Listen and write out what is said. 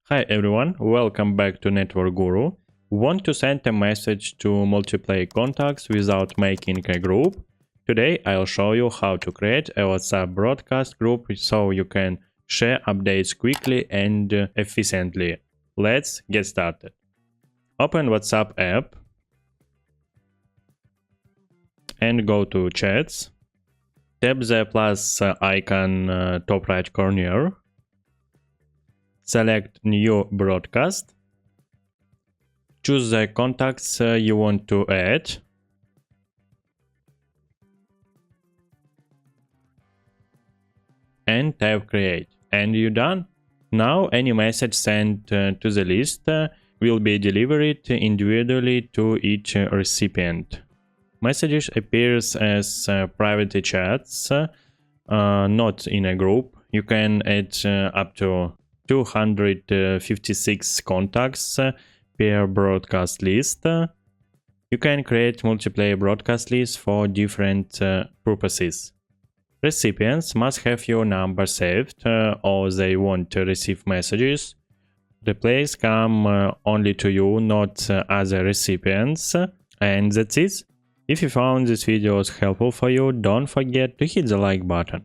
Hi everyone, welcome back to Network Guru. Want to send a message to multiplayer contacts without making a group? Today I'll show you how to create a WhatsApp broadcast group so you can share updates quickly and efficiently. Let's get started. Open WhatsApp app and go to chats. Tap the plus icon top right corner. Select New Broadcast. Choose the contacts you want to add. And tap Create. And you're done. Now any message sent to the list will be delivered individually to each recipient. Messages appears as private chats, not in a group. You can add up to 256 contacts per broadcast list. You can create multiplayer broadcast lists for different purposes. Recipients must have your number saved or they want to receive messages. Replies come only to you, not other recipients. And that's it. If you found this video helpful for you, don't forget to hit the like button.